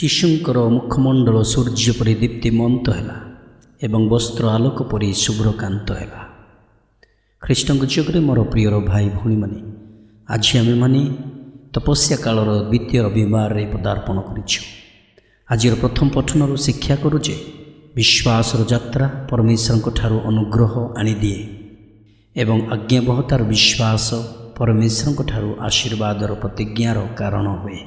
ଯୀଶୁଙ୍କର ମୁଖମଣ୍ଡଳ ସୂର୍ଯ୍ୟ ପରି ଦୀପ୍ତିମନ୍ତ ହେଲା ଏବଂ ବସ୍ତ୍ର ଆଲୋକ ପରି ଶୁଭ୍ରକାନ୍ତ ହେଲା। ଖ୍ରୀଷ୍ଟଙ୍କ ଯୋଗରେ ମୋର ପ୍ରିୟର ଭାଇ ଭଉଣୀମାନେ, ଆଜି ଆମେମାନେ ତପସ୍ୟା କାଳର ଦ୍ୱିତୀୟ ରବିବାରରେ ପଦାର୍ପଣ କରିଛୁ। ଆଜିର ପ୍ରଥମ ପଠନରୁ ଶିକ୍ଷା କରୁ ଯେ ବିଶ୍ୱାସର ଯାତ୍ରା ପରମେଶ୍ୱରଙ୍କ ଠାରୁ ଅନୁଗ୍ରହ ଆଣିଦିଏ ଏବଂ ଆଜ୍ଞାବହତାର ବିଶ୍ୱାସ ପରମେଶ୍ୱରଙ୍କ ଠାରୁ ଆଶୀର୍ବାଦର ପ୍ରତିଜ୍ଞାର କାରଣ ହୁଏ।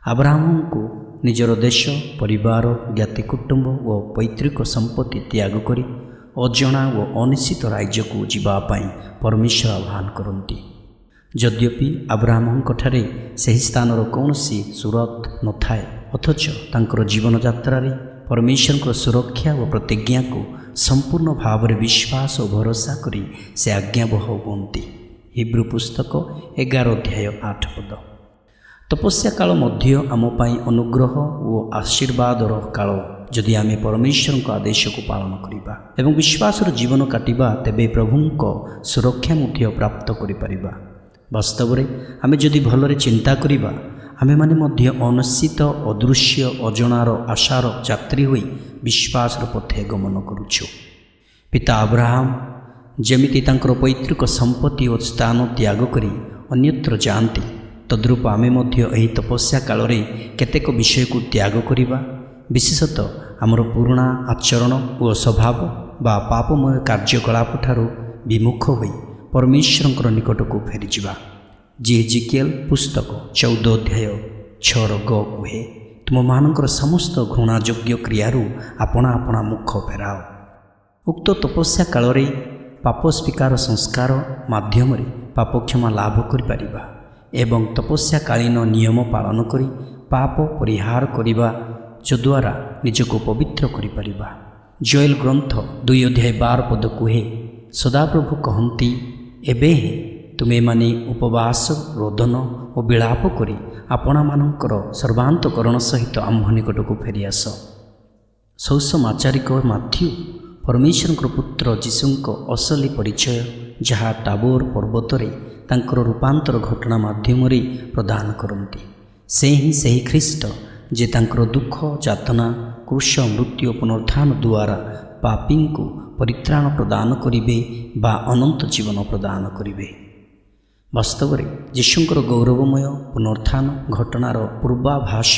ଆବ୍ରାହମଙ୍କୁ ନିଜର ଦେଶ, ପରିବାର, ଜ୍ଞାତି କୁଟୁମ୍ବ ଓ ପୈତୃକ ସମ୍ପତ୍ତି ତ୍ୟାଗ କରି ଅଜଣା ଓ ଅନିଶ୍ଚିତ ରାଜ୍ୟକୁ ଯିବା ପାଇଁ ପରମେଶ୍ୱର ଆହ୍ୱାନ କରନ୍ତି। ଯଦ୍ୟପି ଆବ୍ରାହମଙ୍କଠାରେ ସେହି ସ୍ଥାନର କୌଣସି ସୁରତ ନଥାଏ, ଅଥଚ ତାଙ୍କର ଜୀବନଯାତ୍ରାରେ ପରମେଶ୍ୱରଙ୍କର ସୁରକ୍ଷା ଓ ପ୍ରତିଜ୍ଞାକୁ ସମ୍ପୂର୍ଣ୍ଣ ଭାବରେ ବିଶ୍ୱାସ ଓ ଭରସା କରି ସେ ଆଜ୍ଞାବହ ହୁଅନ୍ତି। ହିବ୍ରୁ ପୁସ୍ତକ 11 ଅଧ୍ୟାୟ 8 ପଦ। ତପସ୍ୟା କାଳ ମଧ୍ୟ ଆମ ପାଇଁ ଅନୁଗ୍ରହ ଓ ଆଶୀର୍ବାଦର କାଳ। ଯଦି ଆମେ ପରମେଶ୍ୱରଙ୍କ ଆଦେଶକୁ ପାଳନ କରିବା ଏବଂ ବିଶ୍ୱାସର ଜୀବନ କାଟିବା, ତେବେ ପ୍ରଭୁଙ୍କ ସୁରକ୍ଷା ମଧ୍ୟ ପ୍ରାପ୍ତ କରିପାରିବା। ବାସ୍ତବରେ ଆମେ ଯଦି ଭଲରେ ଚିନ୍ତା କରିବା, ଆମେମାନେ ମଧ୍ୟ ଅନିଶ୍ଚିତ, ଅଦୃଶ୍ୟ, ଅଜଣାର ଆଶାର ଯାତ୍ରୀ ହୋଇ ବିଶ୍ୱାସର ପଥେ ଗମନ କରୁଛୁ। ପିତା ଆବ୍ରାହମ ଯେମିତି ତାଙ୍କର ପୈତୃକ ସମ୍ପତ୍ତି ଓ ସ୍ଥାନ ତ୍ୟାଗ କରି ଅନ୍ୟତ୍ର ଯାଆନ୍ତି, ତଦ୍ରୂପ ଆମେ ମଧ୍ୟ ଏହି ତପସ୍ୟା କାଳରେ କେତେକ ବିଷୟକୁ ତ୍ୟାଗ କରିବା, ବିଶେଷତଃ ଆମର ପୁରୁଣା ଆଚରଣ ଓ ସ୍ୱଭାବ ବା ପାପମୟ କାର୍ଯ୍ୟକଳାପ ଠାରୁ ବିମୁଖ ହୋଇ ପରମେଶ୍ୱରଙ୍କର ନିକଟକୁ ଫେରିଯିବା। ଜିହେଜିକିଏଲ ପୁସ୍ତକ 14 ଅଧ୍ୟାୟ 6 କୁହେ, ତୁମମାନଙ୍କର ସମସ୍ତ ଘୃଣାଯୋଗ୍ୟ କ୍ରିୟାରୁ ଆପଣା ଆପଣା ମୁଖ ଫେରାଅ। ଉକ୍ତ ତପସ୍ୟା କାଳରେ ପାପ ସ୍ୱୀକାର ସଂସ୍କାର ମାଧ୍ୟମରେ ପାପ କ୍ଷମା ଲାଭ କରିପାରିବା ଏବଂ ତପସ୍ୟାକାଳୀନ ନିୟମ ପାଳନ କରି ପାପ ପରିହାର କରିବା, ଯଦ୍ୱାରା ନିଜକୁ ପବିତ୍ର କରିପାରିବା। ଜୋଏଲ ଗ୍ରନ୍ଥ 2 ଅଧ୍ୟାୟ 12 ପଦ କୁହେ, ସଦାପ୍ରଭୁ କହନ୍ତି, ଏବେ ହିଁ ତୁମେମାନେ ଉପବାସ, ରୋଦନ ଓ ବିଳାପ କରି ଆପଣମାନଙ୍କର ସର୍ବାନ୍ତକରଣ ସହିତ ଆମ୍ଭ ନିକଟକୁ ଫେରିଆସ। ସୌସମାଚାରିକ ମାଥ୍ୟୁ ପରମେଶ୍ୱରଙ୍କର ପୁତ୍ର ଯୀଶୁଙ୍କ ଅସଲି ପରିଚୟ, ଯାହା ଟାବୋର ପର୍ବତରେ ତାଙ୍କର ରୂପାନ୍ତର ଘଟଣା ମାଧ୍ୟମରେ ପ୍ରଦାନ କରନ୍ତି। ସେ ହିଁ ସେହି ଖ୍ରୀଷ୍ଟ ଯେ ତାଙ୍କର ଦୁଃଖ, ଯାତନା, କ୍ରୁଶ, ମୃତ୍ୟୁ ଓ ପୁନରୁତ୍ଥାନ ଦ୍ୱାରା ପାପୀଙ୍କୁ ପରିତ୍ରାଣ ପ୍ରଦାନ କରିବେ ବା ଅନନ୍ତ ଜୀବନ ପ୍ରଦାନ କରିବେ। ବାସ୍ତବରେ ଯୀଶୁଙ୍କର ଗୌରବମୟ ପୁନରୁତ୍ଥାନ ଘଟଣାର ପୂର୍ବାଭାସ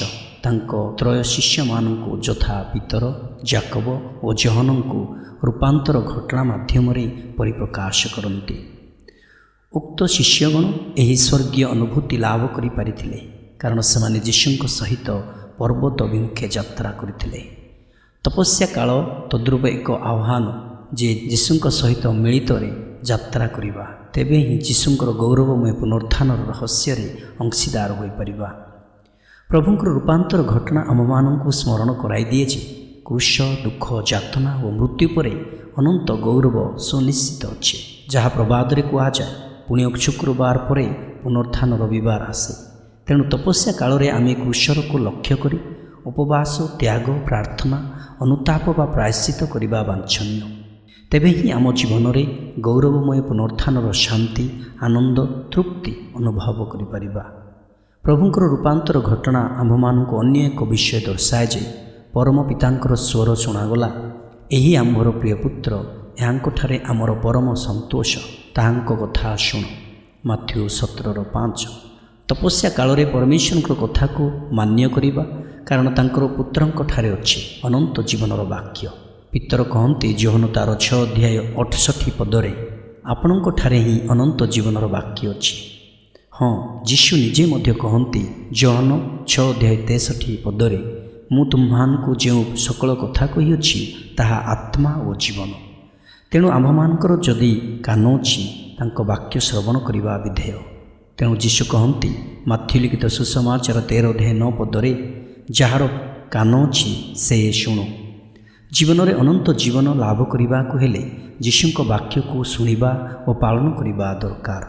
ତାଙ୍କ ତ୍ରୟ ଶିଷ୍ୟମାନଙ୍କୁ ଯଥା ପିତର, ଯାକବ ଓ ଜହନଙ୍କୁ ରୂପାନ୍ତର ଘଟଣା ମାଧ୍ୟମରେ ପରିପ୍ରକାଶ କରନ୍ତି। ଉକ୍ତ ଶିଷ୍ୟଗଣ ଏହି ସ୍ୱର୍ଗୀୟ ଅନୁଭୂତି ଲାଭ କରିପାରିଥିଲେ କାରଣ ସେମାନେ ଯୀଶୁଙ୍କ ସହିତ ପର୍ବତ ଅଭିମୁଖେ ଯାତ୍ରା କରିଥିଲେ। ତପସ୍ୟା କାଳ ତଦ୍ରୂପ ଏକ ଆହ୍ୱାନ ଯେ ଯୀଶୁଙ୍କ ସହିତ ମିଳିତରେ ଯାତ୍ରା କରିବା, ତେବେ ହିଁ ଯୀଶୁଙ୍କର ଗୌରବମୟ ପୁନରୁତ୍ଥାନର ରହସ୍ୟରେ ଅଂଶୀଦାର ହୋଇପାରିବା। ପ୍ରଭୁଙ୍କର ରୂପାନ୍ତର ଘଟଣା ଆମମାନଙ୍କୁ ସ୍ମରଣ କରାଇ ଦିଏ ଯେ କ୍ରୁଶ, ଦୁଃଖ, ଯାତନା ଓ ମୃତ୍ୟୁ ପରେ ଅନନ୍ତ ଗୌରବ ସୁନିଶ୍ଚିତ ଅଛି, ଯାହା ପ୍ରବାଦରେ କୁହାଯାଏ, ପୁଣି ଶୁକ୍ରବାର ପରେ ପୁନରୁତ୍ଥାନ ରବିବାର ଆସେ। ତେଣୁ ତପସ୍ୟା କାଳରେ ଆମେ କ୍ରୁଶକୁ ଲକ୍ଷ୍ୟ କରି ଉପବାସ, ତ୍ୟାଗ, ପ୍ରାର୍ଥନା, ଅନୁତାପ ବା ପ୍ରାୟଶ୍ଚିତ କରିବା ବାଞ୍ଛନୀୟ। ତେବେ ହିଁ ଆମ ଜୀବନରେ ଗୌରବମୟ ପୁନରୁତ୍ଥାନର ଶାନ୍ତି, ଆନନ୍ଦ, ତୃପ୍ତି ଅନୁଭବ କରିପାରିବା। ପ୍ରଭୁଙ୍କର ରୂପାନ୍ତର ଘଟଣା ଆମ୍ଭମାନଙ୍କୁ ଅନ୍ୟ ଏକ ବିଷୟ ଦର୍ଶାଏ ଯେ ପରମ ପିତାଙ୍କର ସ୍ୱର ଶୁଣାଗଲା, ଏହି ଆମ୍ଭର ପ୍ରିୟ ପୁତ୍ର, ଏହାଙ୍କଠାରେ ଆମର ପରମ ସନ୍ତୋଷ, ତାହାଙ୍କ କଥା ଶୁଣ। ମାଥ୍ୟୁ 17:5। ତପସ୍ୟା କାଳରେ ପରମେଶ୍ୱରଙ୍କ କଥାକୁ ମାନ୍ୟ କରିବା, କାରଣ ତାଙ୍କର ପୁତ୍ରଙ୍କଠାରେ ଅଛି ଅନନ୍ତ ଜୀବନର ବାକ୍ୟ। ପିତର କହନ୍ତି ଜୋହନ ତାର 6 ଅଧ୍ୟାୟ 68 ପଦରେ, ଆପଣଙ୍କଠାରେ ହିଁ ଅନନ୍ତ ଜୀବନର ବାକ୍ୟ ଅଛି। ହଁ, ଯୀଶୁ ନିଜେ ମଧ୍ୟ କହନ୍ତି ଜୋହନ 6 ଅଧ୍ୟାୟ 63 ପଦରେ, ମୁଁ ତୁମ୍ଭମାନଙ୍କୁ ଯେଉଁ ସକଳ କଥା କହିଅଛି ତାହା ଆତ୍ମା ଓ ଜୀବନ। ତେଣୁ ଆମ୍ଭମାନଙ୍କର ଯଦି କାନ ଅଛି, ତାଙ୍କ ବାକ୍ୟ ଶ୍ରବଣ କରିବା ବିଧେୟ। ତେଣୁ ଯୀଶୁ କହନ୍ତି ମାଥ୍ୟୁ ଲିଖିତ ସୁସମାଚାର 13 ଅଧ୍ୟାୟ 9 ପଦରେ, ଯାହାର କାନ ଅଛି ସେ ଶୁଣୁ। ଜୀବନରେ ଅନନ୍ତ ଜୀବନ ଲାଭ କରିବାକୁ ହେଲେ ଯୀଶୁଙ୍କ ବାକ୍ୟକୁ ଶୁଣିବା ଓ ପାଳନ କରିବା ଦରକାର।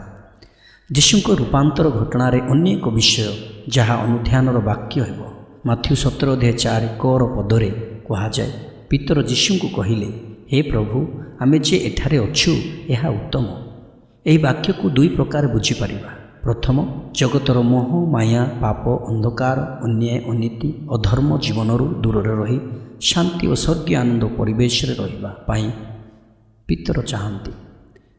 ଯୀଶୁଙ୍କ ରୂପାନ୍ତର ଘଟଣାରେ ଅନ୍ୟ ଏକ ବିଷୟ ଯାହା ଅନୁଧ୍ୟାନର ବାକ୍ୟ ହେବ। ମାଥ୍ୟୁ 17 ଅଧ୍ୟାୟ 4 ପଦରେ କୁହାଯାଏ, ପିତର ଯୀଶୁଙ୍କୁ କହିଲେ, ହେ ପ୍ରଭୁ, ଆମେ ଯେ ଏଠାରେ ଅଛୁ ଏହା ଉତ୍ତମ। ଏହି ବାକ୍ୟକୁ ଦୁଇ ପ୍ରକାର ବୁଝିପାରିବା। ପ୍ରଥମ, ଜଗତର ମୋହ, ମାୟା, ପାପ, ଅନ୍ଧକାର, ଅନ୍ୟାୟ, ଅନୀତି, ଅଧର୍ମ ଜୀବନରୁ ଦୂରରେ ରହି ଶାନ୍ତି ଓ ସ୍ୱର୍ଗୀୟ ଆନନ୍ଦ ପରିବେଶରେ ରହିବା ପାଇଁ ପିତର ଚାହାନ୍ତି।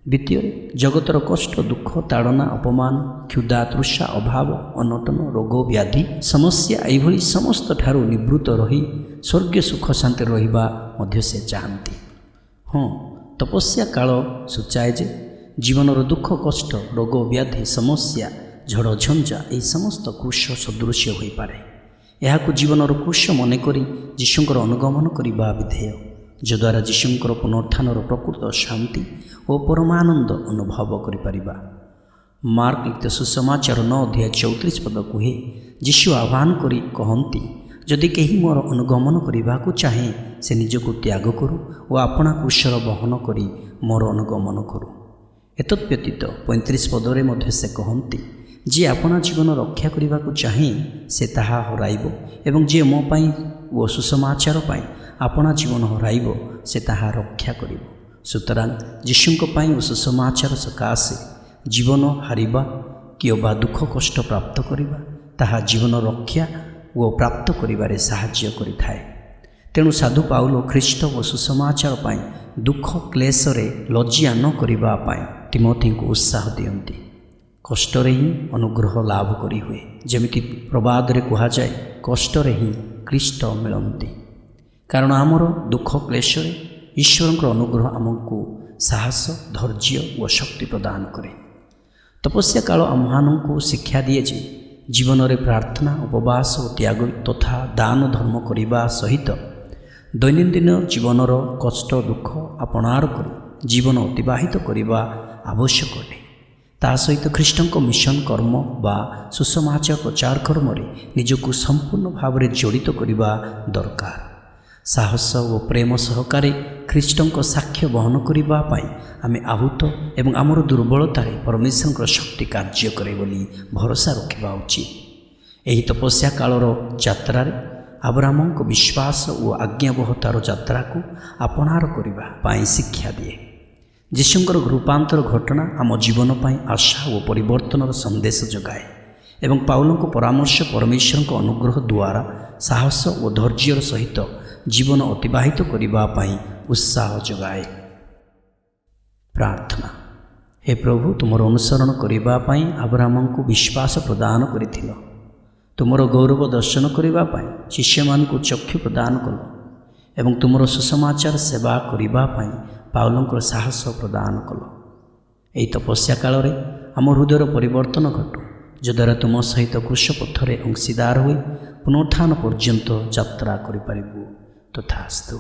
ଦ୍ୱିତୀୟରେ, ଜଗତର କଷ୍ଟ, ଦୁଃଖ, ତାଡ଼ନା, ଅପମାନ, କ୍ଷୁଧା, ତୃଷା, ଅଭାବ, ଅନଟନ, ରୋଗ, ବ୍ୟାଧି, ସମସ୍ୟା ଏହିଭଳି ସମସ୍ତ ଠାରୁ ନିବୃତ୍ତ ରହି ସ୍ୱର୍ଗୀୟ ସୁଖ ଶାନ୍ତିରେ ରହିବା ମଧ୍ୟ ସେ ଚାହାନ୍ତି। ହଁ, ତପସ୍ୟା କାଳ ସୂଚାଏ ଯେ ଜୀବନର ଦୁଃଖ, କଷ୍ଟ, ରୋଗ, ବ୍ୟାଧି, ସମସ୍ୟା, ଝଡ଼, ଝଞ୍ଜା ଏହି ସମସ୍ତ କୃଷ ସଦୃଶ୍ୟ ହୋଇପାରେ। ଏହାକୁ ଜୀବନର କୃଷ ମନେକରି ଯୀଶୁଙ୍କର ଅନୁଗମନ କରିବା ବିଧେୟ, ଯଦ୍ୱାରା ଯୀଶୁଙ୍କର ପୁନରୁତ୍ଥାନର ପ୍ରକୃତ ଶାନ୍ତି ଓ ପରମାନନ୍ଦ ଅନୁଭବ କରିପାରିବା। ମାର୍କ ଲିଖିତ ସୁସମାଚାର 9:34 କୁହେ, ଯୀଶୁ ଆହ୍ୱାନ କରି କହନ୍ତି, ଯଦି କେହି ମୋର ଅନୁଗମନ କରିବାକୁ ଚାହେଁ ସେ ନିଜକୁ ତ୍ୟାଗ କରୁ ଓ ଆପଣା କୃଷର ବହନ କରି ମୋର ଅନୁଗମନ କରୁ। ଏତଦ୍‌ବ୍ୟତୀତ 35 ମଧ୍ୟ ସେ କହନ୍ତି, ଯିଏ ଆପଣା ଜୀବନ ରକ୍ଷା କରିବାକୁ ଚାହେଁ ସେ ତାହା ହରାଇବ, ଏବଂ ଯିଏ ମୋ ପାଇଁ ଓ ସୁସମାଚାର ପାଇଁ ଆପଣା ଜୀବନ ହରାଇବ ସେ ତାହା ରକ୍ଷା କରିବ। ସୁତରାଂ ଯୀଶୁଙ୍କ ପାଇଁ ଓ ସୁସମାଚାର ସକାଶେ ଜୀବନ ହାରିବା କିମ୍ବା ଦୁଃଖ କଷ୍ଟ ପ୍ରାପ୍ତ କରିବା ତାହା ଜୀବନ ରକ୍ଷା ଓ ପ୍ରାପ୍ତ କରିବାରେ ସାହାଯ୍ୟ କରିଥାଏ। ତେଣୁ ସାଧୁ ପାଉଲ ଖ୍ରୀଷ୍ଟ ଓ ସୁସମାଚାର ପାଇଁ ଦୁଃଖ କ୍ଲେଶରେ ଲଜ୍ଜା ନ କରିବା ପାଇଁ ତିମୋଥୀଙ୍କୁ ଉତ୍ସାହ ଦିଅନ୍ତି। କଷ୍ଟରେ ହିଁ ଅନୁଗ୍ରହ ଲାଭ କରିହୁଏ। ଯେମିତି ପ୍ରବାଦରେ କୁହାଯାଏ, କଷ୍ଟରେ ହିଁ ଖ୍ରୀଷ୍ଟ ମିଳନ୍ତି। କାରଣ ଆମର ଦୁଃଖ କ୍ଲେଶରେ ଈଶ୍ୱରଙ୍କର ଅନୁଗ୍ରହ ଆମକୁ ସାହସ, ଧୈର୍ଯ୍ୟ ଓ ଶକ୍ତି ପ୍ରଦାନ କରେ। ତପସ୍ୟା କାଳ ଆମମାନଙ୍କୁ ଶିକ୍ଷା ଦିଏ ଯେ ଜୀବନରେ ପ୍ରାର୍ଥନା, ଉପବାସ ଓ ତ୍ୟାଗ ତଥା ଦାନ ଧର୍ମ କରିବା ସହିତ ଦୈନନ୍ଦିନ ଜୀବନର କଷ୍ଟ ଦୁଃଖ ଆପଣାର କରି ଜୀବନ ଅତିବାହିତ କରିବା ଆବଶ୍ୟକ ଅଟେ। ତା ସହିତ ଖ୍ରୀଷ୍ଟଙ୍କ ମିଶନ କର୍ମ ବା ସୁସମାଚାର ପ୍ରଚାର କର୍ମରେ ନିଜକୁ ସମ୍ପୂର୍ଣ୍ଣ ଭାବରେ ଜଡ଼ିତ କରିବା ଦରକାର। ସାହସ ଓ ପ୍ରେମ ସହକାରେ ଖ୍ରୀଷ୍ଟଙ୍କ ସାକ୍ଷ୍ୟ ବହନ କରିବା ପାଇଁ ଆମେ ଆହୁତ ଏବଂ ଆମର ଦୁର୍ବଳତାରେ ପରମେଶ୍ୱରଙ୍କର ଶକ୍ତି କାର୍ଯ୍ୟ କରେ ବୋଲି ଭରସା ରଖିବା ଉଚିତ। ଏହି ତପସ୍ୟା କାଳର ଯାତ୍ରାରେ ଆବ୍ରାହ୍ମଙ୍କ ବିଶ୍ୱାସ ଓ ଆଜ୍ଞାବହତାର ଯାତ୍ରାକୁ ଆପଣାର କରିବା ପାଇଁ ଶିକ୍ଷା ଦିଏ। ଯୀଶୁଙ୍କର ରୂପାନ୍ତର ଘଟଣା ଆମ ଜୀବନ ପାଇଁ ଆଶା ଓ ପରିବର୍ତ୍ତନର ସନ୍ଦେଶ ଯୋଗାଏ ଏବଂ ପାଉଲଙ୍କ ପରାମର୍ଶ ପରମେଶ୍ୱରଙ୍କ ଅନୁଗ୍ରହ ଦ୍ୱାରା ସାହସ ଓ ଧୈର୍ଯ୍ୟର ସହିତ ଜୀବନ ଅତିବାହିତ କରିବା ପାଇଁ ଉତ୍ସାହ ଯୋଗାଏ। ପ୍ରାର୍ଥନା। ହେ ପ୍ରଭୁ, ତୁମର ଅନୁସରଣ କରିବା ପାଇଁ ଆବ୍ରାହ୍ମଙ୍କୁ ବିଶ୍ୱାସ ପ୍ରଦାନ କରିଥିଲ। ତୁମର ଗୌରବ ଦର୍ଶନ କରିବା ପାଇଁ ଶିଷ୍ୟମାନଙ୍କୁ ଚକ୍ଷୁ ପ୍ରଦାନ କଲ ଏବଂ ତୁମର ସୁସମାଚାର ସେବା କରିବା ପାଇଁ ପାଉଲଙ୍କର ସାହସ ପ୍ରଦାନ କଲ। ଏହି ତପସ୍ୟା କାଳରେ ଆମ ହୃଦୟର ପରିବର୍ତ୍ତନ ଘଟୁ, ଯଦ୍ୱାରା ତୁମ ସହିତ କୃଷପଥରେ ଅଂଶୀଦାର ହୋଇ ପୁନରୁତ୍ଥାନ ପର୍ଯ୍ୟନ୍ତ ଯାତ୍ରା କରିପାରିବୁ। ତଥାସ୍ତୁ।